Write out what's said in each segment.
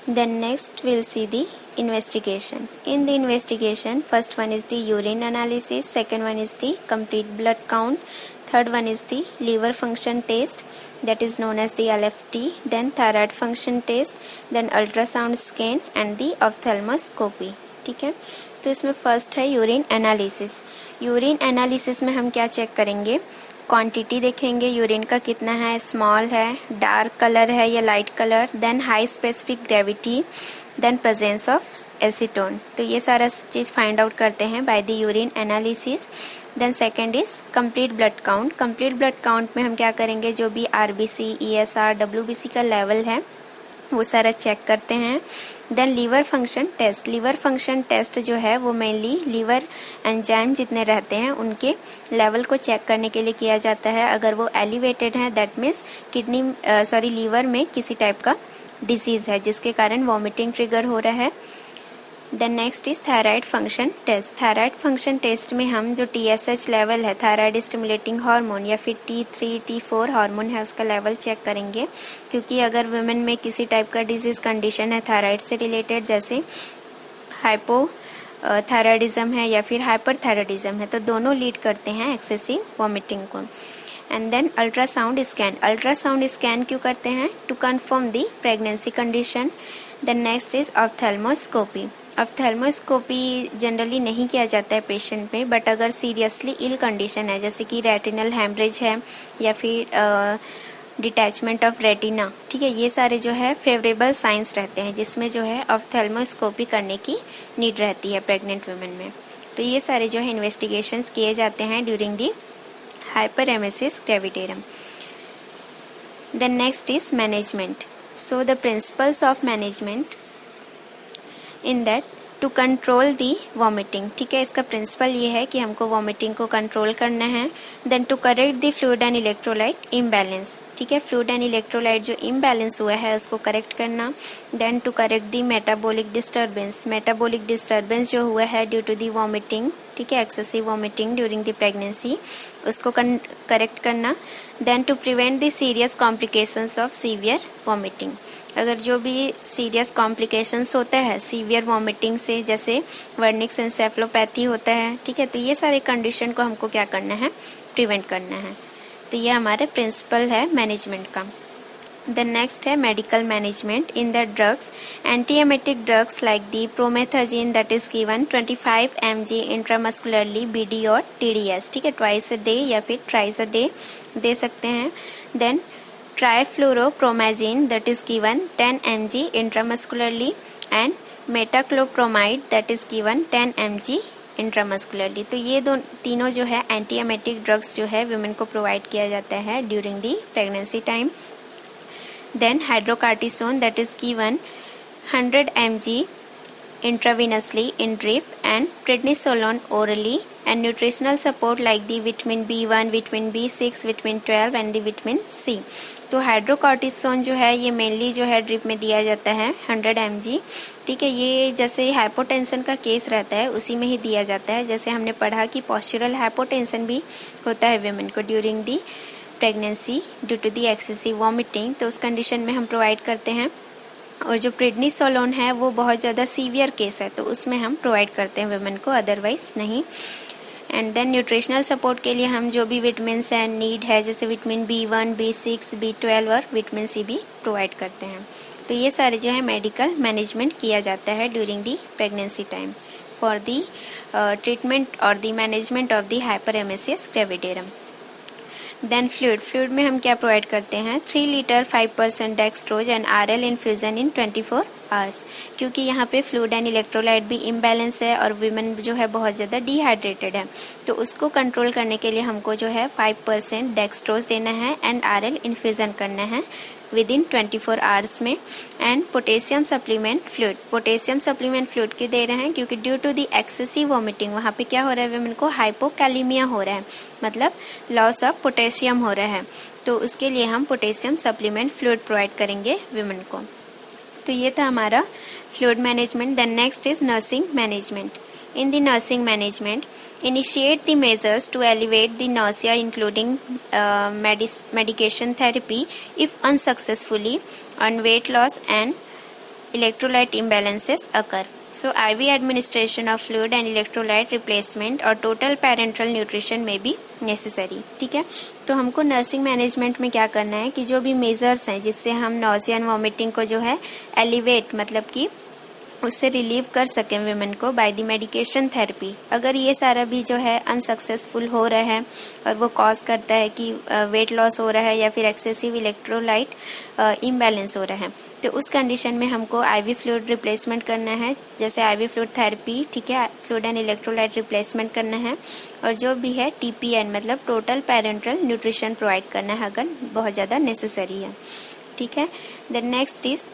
Then next we'll see the investigation. In the investigation, first one is the urine analysis, second one is the complete blood count, third one is the liver function test, that is known as the LFT, then thyroid function test, then ultrasound scan and the ophthalmoscopy. ठीक है, तो इसमें first है urine analysis. Urine analysis में हम क्या check करेंगे, quantity देखेंगे यूरिन का कितना है, स्मॉल है, डार्क कलर है या light colour, then high specific gravity, then presence of acetone. तो ये सारा चीज फाइंड आउट करते हैं by the urine analysis. Then second is complete blood count. Complete blood count में हम क्या करेंगे, जो भी आरबीसी, ईएसआर, डब्ल्यूबीसी का लेवल है वो सारा चेक करते हैं. Then liver function test. Liver function test जो है वो मेनली लीवर एंजाइम जितने रहते हैं उनके लेवल को चेक करने के लिए किया जाता है. अगर वो एलिवेटेड है दैट मीन्स लीवर में किसी टाइप का डिजीज है जिसके कारण वॉमिटिंग ट्रिगर हो रहा है. Then next is thyroid function test. Thyroid function test में हम जो TSH लेवल है, थायराइड स्टिमुलेटिंग हार्मोन या फिर T3 T4 हार्मोन है, उसका लेवल चेक करेंगे. क्योंकि अगर वुमेन में किसी टाइप का डिजीज कंडीशन है थायराइड से रिलेटेड, जैसे हाइपोथायराइडिज्म है या फिर हाइपरथायराइडिज्म है, तो दोनों लीड करते हैं एक्सेसिव वॉमिटिंग को. And then ultrasound scan. Ultrasound scan क्यों करते हैं, to confirm the pregnancy condition. Then next is ophthalmoscopy. Ophthalmoscopy generally नहीं किया जाता है पेशेंट में, बट अगर सीरियसली इल कंडीशन है जैसे कि रेटिनल हेमरेज है या फिर डिटैचमेंट ऑफ रेटिना, ठीक है, ये सारे जो है फेवरेबल साइंस रहते हैं जिसमें जो है ऑप्थेल्मोस्कोपी करने की नीड रहती है प्रेग्नेंट वुमेन में. तो ये सारे जो है इन्वेस्टिगेशंस किए जाते हैं during the hyperemesis gravidarum. Then next is management. So the principles of management in that to control the vomiting. ठीक है, इसका प्रिंसिपल ये है कि हमको वॉमिटिंग को कंट्रोल करना है. Then to correct the fluid and electrolyte imbalance. ठीक है, फ्लूइड एंड इलेक्ट्रोलाइट जो इम्बैलेंस हुआ है उसको करेक्ट करना. Then to correct the metabolic disturbance. Metabolic disturbance जो हुआ है ड्यू टू द वॉमिटिंग, ठीक है, excessive vomiting during the pregnancy, उसको करेक्ट करना. Then to prevent the serious complications of severe vomiting. अगर जो भी सीरियस कॉम्प्लिकेशंस होता है सीवियर वॉमिटिंग से, जैसे वर्निक्स एन्सेफलोपैथी होता है, ठीक है, तो ये सारे कंडीशन को हमको क्या करना है, प्रिवेंट करना है. तो ये हमारे प्रिंसिपल है मैनेजमेंट का. Then next है medical management in the drugs. Antiemetic drugs like the promethazine that is given 25 mg intramuscularly BD और TDS, ठीक है, twice a day या फिर thrice a day दे सकते हैं. Then trifluoropromazine that is given 10 mg intramuscularly and metoclopramide that is given 10 mg intramuscularly. तो ये तीनों जो है एंटीएमेटिक ड्रग्स जो है वुमेन को प्रोवाइड किया जाता है during the pregnancy time. Then hydrocortisone that is given 100 mg intravenously in drip and prednisolone orally, and nutritional support like the vitamin B1, vitamin B6, vitamin 12 and the vitamin C. तो hydrocortisone जो है ये mainly जो है drip में दिया जाता है 100 mg, ठीक है. ये जैसे हाइपोटेंशन का केस रहता है उसी में ही दिया जाता है. जैसे हमने पढ़ा कि पॉस्चरल हाइपोटेंशन भी होता है वुमेन को during the pregnancy due to the excessive vomiting, तो उस कंडीशन में हम प्रोवाइड करते हैं. और जो प्रेडनिसोलोन है वो बहुत ज़्यादा सीवियर केस है तो उसमें हम प्रोवाइड करते हैं वुमेन को, अदरवाइज नहीं. एंड देन न्यूट्रिशनल सपोर्ट के लिए हम जो भी विटामिन एंड नीड है जैसे विटामिन B1, B6, B12 और विटामिन C भी प्रोवाइड करते हैं. तो ये सारे जो है मेडिकल मैनेजमेंट किया जाता है during the pregnancy time for the treatment और the management of the hyperemesis gravidarum. Then fluid में हम क्या प्रोवाइड करते हैं, 3 litre 5% dextrose and RL infusion in 24 hours. क्योंकि यहाँ पे फ्लूइड एंड इलेक्ट्रोलाइट भी इम्बैलेंस है और वुमेन जो है बहुत ज़्यादा डिहाइड्रेटेड है, तो उसको कंट्रोल करने के लिए हमको जो है 5% डेक्सट्रोज देना है एंड RL इन्फ्यूजन करना है विद इन 24 आवर्स में. And potassium supplement fluid. Potassium supplement fluid क्यों दे रहे हैं, क्योंकि due to the excessive vomiting वहाँ पे क्या हो रहा है, वुमेन को हाइपोकैलेमिया हो रहा है, मतलब लॉस ऑफ पोटेशियम हो रहा है, तो उसके लिए हम पोटेशियम सप्लीमेंट फ्लूइड प्रोवाइड करेंगे वुमेन को. तो ये था हमारा fluid management. Then next is nursing management. In the nursing management, initiate the measures to alleviate the nausea including medication therapy if unsuccessfully, on weight loss and electrolyte imbalances occur. So IV administration of fluid and electrolyte replacement or total parenteral nutrition may be necessary. ठीक है, तो हमको nursing management में क्या करना है कि जो भी मेजर्स हैं जिससे हम नॉजिया एंड वॉमिटिंग को जो है एलिवेट मतलब कि उससे रिलीव कर सकें विमेन को बाय द मेडिकेशन थेरेपी। अगर ये सारा भी जो है अनसक्सेसफुल हो रहा है और वो कॉज करता है कि वेट लॉस हो रहा है या फिर एक्सेसिव इलेक्ट्रोलाइट इम्बैलेंस हो रहा है, तो उस कंडीशन में हमको आईवी फ्लूइड रिप्लेसमेंट करना है, जैसे आईवी फ्लूइड थेरेपी, ठीक है, फ्लूइड एंड इलेक्ट्रोलाइट रिप्लेसमेंट करना है, और जो भी है TPN मतलब टोटल पेरेंटल न्यूट्रिशन प्रोवाइड करना है अगर बहुत ज़्यादा नेसेसरी है। ठीक है, then next is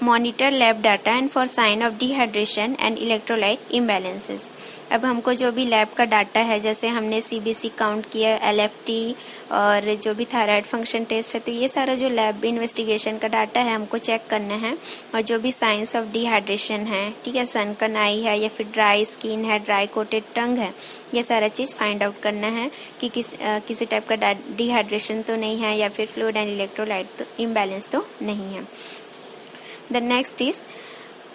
monitor lab data and for sign of dehydration and electrolyte imbalances. अब हमको जो भी लैब का डाटा है, जैसे हमने CBC काउंट किया, LFT और जो भी थायराइड फंक्शन टेस्ट है, तो ये सारा जो लैब इन्वेस्टिगेशन का डाटा है हमको चेक करना है, और जो भी साइंस ऑफ डिहाइड्रेशन है, ठीक है, सनकन आई है या फिर ड्राई स्किन है, ड्राई कोटेड टंग है, ये सारा चीज़ फाइंड आउट करना है कि किसी टाइप का डिहाइड्रेशन तो नहीं है या फिर फ्लूइड एंड इलेक्ट्रोलाइट तो इम्बैलेंस तो नहीं है। The next is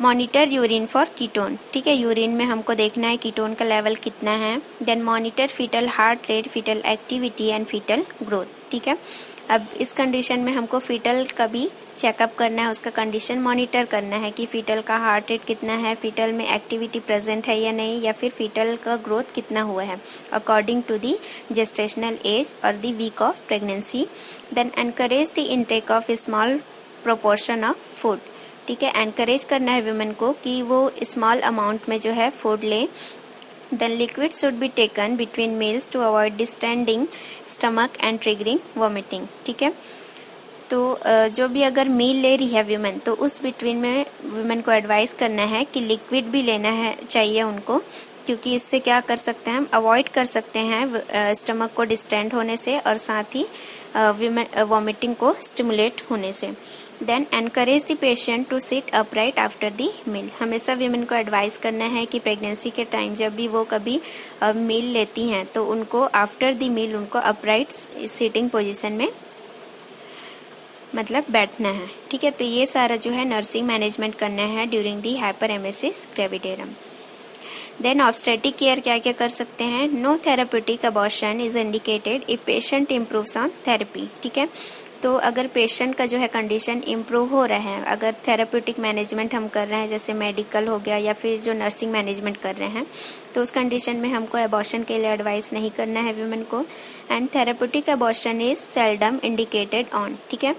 monitor urine for ketone. ठीक है, यूरिन में हमको देखना है कीटोन का लेवल कितना है। Then monitor fetal heart rate, fetal activity and fetal growth. ठीक है, अब इस कंडीशन में हमको फीटल का भी चेकअप करना है, उसका कंडीशन मॉनिटर करना है कि फीटल का हार्ट रेट कितना है, फीटल में एक्टिविटी प्रेजेंट है या नहीं, या फिर फीटल का ग्रोथ कितना हुआ है according to the gestational age और the week of pregnancy. Then encourage the intake of small proportion of food. ठीक है, एनकरेज करना है वुमेन को कि वो स्मॉल अमाउंट में जो है फूड ले। Then liquid should be taken between meals to avoid distending stomach and triggering vomiting. ठीक है, तो जो भी अगर मील ले रही है वुमेन, तो उस बिटवीन में वुमेन को एडवाइस करना है कि लिक्विड भी लेना है चाहिए उनको, क्योंकि इससे क्या कर सकते हैं हम, अवॉइड कर सकते हैं स्टमक को डिस्टेंड होने से और साथ ही वॉमिटिंग को स्टिमुलेट होने से। Then encourage the patient to sit upright after the meal. हमेशा वीमेन को एडवाइस करना है कि प्रेगनेंसी के टाइम जब भी वो कभी मील लेती हैं तो उनको आफ्टर द मील उनको अपराइट सिटिंग पोजीशन में मतलब बैठना है। ठीक है, तो ये सारा जो है नर्सिंग मैनेजमेंट करना है during the hyperemesis gravidarum. Then obstetric care क्या क्या कर सकते हैं। No therapeutic abortion is indicated if patient improves on therapy. ठीक है, तो अगर पेशेंट का जो है कंडीशन इम्प्रूव हो रहा है, अगर थेराप्यूटिक मैनेजमेंट हम कर रहे हैं, जैसे मेडिकल हो गया या फिर जो नर्सिंग मैनेजमेंट कर रहे हैं, तो उस कंडीशन में हमको अबॉर्शन के लिए एडवाइस नहीं करना है वुमेन को। And therapeutic abortion is seldom indicated on. ठीक है,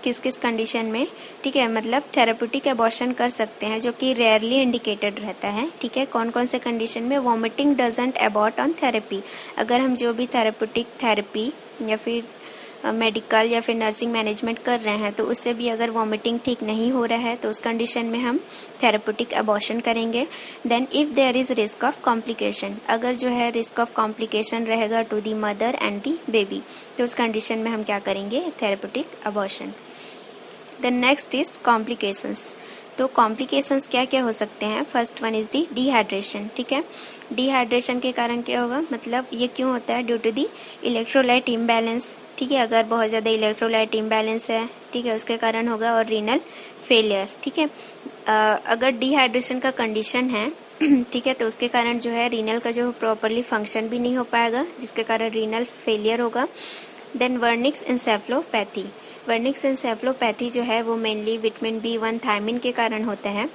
किस किस कंडीशन में, ठीक है, मतलब थेराप्यूटिक अबॉर्शन कर सकते हैं जो कि रेयरली इंडिकेटेड रहता है। ठीक है, कौन कौन से कंडीशन में। Vomiting doesn't abort on therapy. अगर हम जो भी थेराप्यूटिक थेरेपी या फिर मेडिकल या फिर नर्सिंग मैनेजमेंट कर रहे हैं, तो उससे भी अगर वॉमिटिंग ठीक नहीं हो रहा है तो उस कंडीशन में हम थेराप्यूटिक अबॉर्शन करेंगे। Then if there is risk of complication, अगर जो है रिस्क ऑफ कॉम्प्लिकेशन रहेगा to the mother and the baby, तो उस कंडीशन में हम क्या करेंगे, therapeutic abortion. Then next is complications. तो कॉम्प्लिकेशंस क्या क्या हो सकते हैं। First one is the dehydration. ठीक है, डिहाइड्रेशन के कारण क्या होगा, मतलब ये क्यों होता है, due to the electrolyte imbalance. ठीक है, अगर बहुत ज़्यादा इलेक्ट्रोलाइट इम्बैलेंस है, ठीक है, उसके कारण होगा। और रीनल फेलियर। ठीक है, अगर डिहाइड्रेशन का कंडीशन है, ठीक है, तो उसके कारण जो है रीनल का जो प्रॉपरली फंक्शन भी नहीं हो पाएगा, जिसके कारण रीनल फेलियर होगा। Then Wernicke's encephalopathy. Wernicke's encephalopathy जो है वो मेनली विटामिन B1 थायमिन के कारण होता है।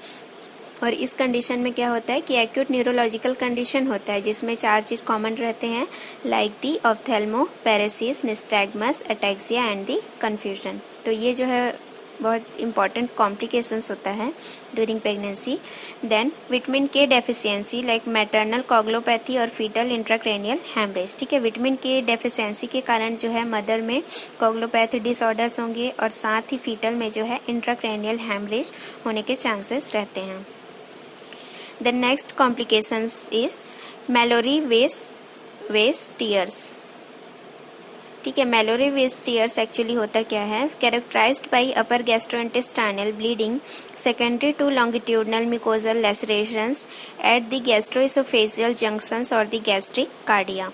और इस कंडीशन में क्या होता है कि एक्यूट न्यूरोलॉजिकल कंडीशन होता है, जिसमें 4 चीज़ कॉमन रहते हैं, like the ophthalmoparesis, nystagmus, ataxia and the confusion. तो ये जो है बहुत इंपॉर्टेंट कॉम्प्लिकेशंस होता है during pregnancy. Then vitamin K deficiency like maternal coagulopathy और फीटल इंट्राक्रैनियल हैमरेज। ठीक है, विटामिन K डेफिशिएंसी के कारण जो है मदर में कोगुलोपैथी डिसऑर्डर्स होंगे और साथ ही फीटल में जो है इंट्राक्रैनियल हैमरेज होने के चांसेस रहते हैं। The next complications is Mallory Weiss tears. ठीक है, मैलोरी वेस टीयर्स एक्चुअली होता क्या है, characterised by upper gastrointestinal bleeding secondary to longitudinal mucosal lacerations at the gastroesophageal junctions और द गैस्ट्रिक कार्डिया।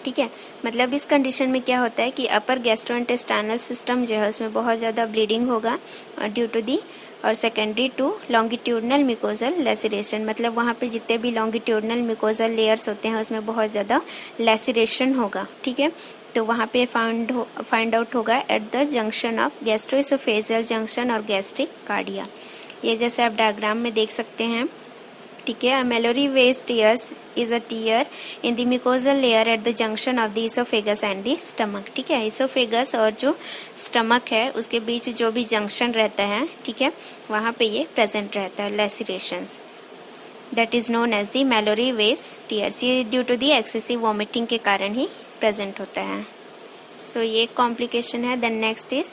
ठीक है, मतलब इस कंडीशन में क्या होता है कि अपर गैस्ट्रोइंटेस्टाइनल सिस्टम जो है उसमें बहुत ज़्यादा ब्लीडिंग होगा ड्यू टू दी और सेकेंडरी टू लॉन्गिट्यूडनल म्यूकोजल लेसिरेशन, मतलब वहाँ पे जितने भी लॉन्गिट्यूडनल म्यूकोजल लेयर्स होते हैं उसमें बहुत ज़्यादा लेसिरेशन होगा, ठीक है। तो वहाँ पे फाइंड आउट होगा eight the junction of gastroesophageal junction और गैस्ट्रिक कार्डिया। ये जैसे आप डायग्राम में देख सकते हैं, ठीक है। Mallory Weiss tears is a tear in the mucosal layer at the junction of the oesophagus and the stomach, ठीक है। इसोफेगस और जो स्टमक है उसके बीच जो भी जंक्शन रहता है, ठीक है, वहाँ पे ये प्रेजेंट रहता है lacerations, that is known as the Mallory Weiss tears. ये due to the excessive vomiting के कारण ही प्रेजेंट होता है। सो ये कॉम्प्लिकेशन है। देन नेक्स्ट इज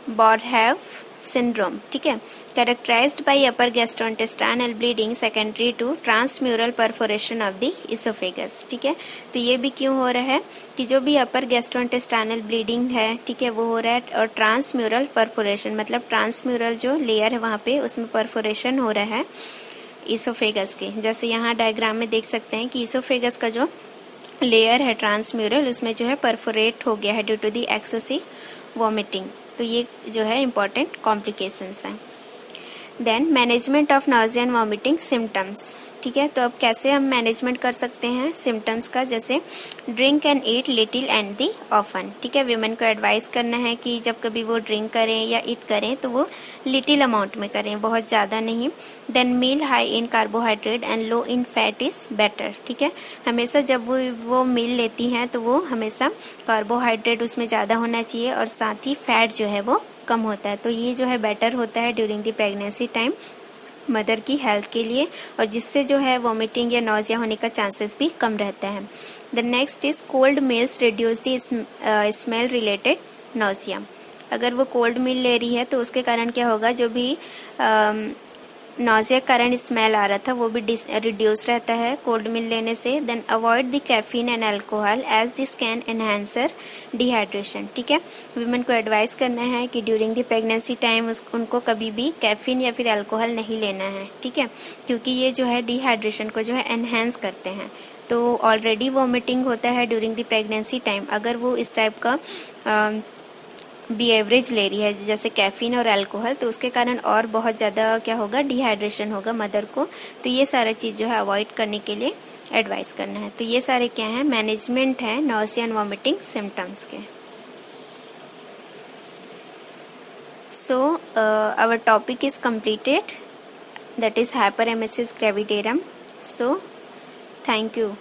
बोरहेव syndrome, ठीक है, characterized by upper gastrointestinal bleeding secondary to transmural perforation of the esophagus, ठीक है। तो ये भी क्यों हो रहा है कि जो भी अपर गैस्ट्रोइंटेस्टाइनल ब्लीडिंग है, ठीक है, वो हो रहा है, और ट्रांसम्यूरल परफोरेशन मतलब ट्रांसम्यूरल जो लेयर है वहाँ पे उसमें परफोरेशन हो रहा है इसोफेगस के। जैसे यहाँ डायग्राम में देख सकते हैं कि इसोफेगस का जो लेयर है ट्रांसम्यूरल उसमें जो है परफोरेट हो गया है due to the excessive vomiting. तो ये जो है इम्पॉर्टेंट कॉम्प्लिकेशंस हैं। Then management of nausea and vomiting symptoms, ठीक है। तो अब कैसे हम मैनेजमेंट कर सकते हैं सिम्टम्स का, जैसे drink and eat little and the often, ठीक है। वीमेन को एडवाइस करना है कि जब कभी वो ड्रिंक करें या ईट करें तो वो लिटिल अमाउंट में करें, बहुत ज़्यादा नहीं। Then meal high in carbohydrate and low in fat is better, ठीक है। हमेशा जब वो मील लेती हैं तो वो हमेशा कार्बोहाइड्रेट उसमें ज़्यादा होना चाहिए और साथ ही फैट जो है वो कम होता है। तो ये जो है बेटर होता है during the pregnancy time mother की हेल्थ के लिए, और जिससे जो है वॉमिटिंग या नॉजिया होने का चांसेस भी कम रहता है। The next is cold meals reduce the smell related nausea. अगर वो कोल्ड मील ले रही है तो उसके कारण क्या होगा, जो भी नॉजिया के कारण स्मेल आ रहा था वो भी रिड्यूस रहता है कोल्ड मील लेने से। Then avoid the caffeine and alcohol as this can enhancer dehydration, ठीक है। वीमेन को एडवाइस करना है कि ड्यूरिंग द प्रेगनेंसी टाइम उनको कभी भी कैफीन या फिर अल्कोहल नहीं लेना है, ठीक है, क्योंकि ये जो है डिहाइड्रेशन को जो है एनहांस करते हैं। तो ऑलरेडी वॉमिटिंग होता है ड्यूरिंग द प्रेगनेंसी टाइम, अगर वो इस टाइप का एवरेज ले रही है जैसे कैफीन और अल्कोहल, तो उसके कारण और बहुत ज़्यादा क्या होगा, डिहाइड्रेशन होगा मदर को। तो ये सारा चीज़ जो है अवॉइड करने के लिए एडवाइस करना है। तो ये सारे क्या हैं, मैनेजमेंट है नॉजिया एंड वॉमिटिंग सिम्टम्स के। So our topic is completed, that is hyperemesis gravidarum. So thank you.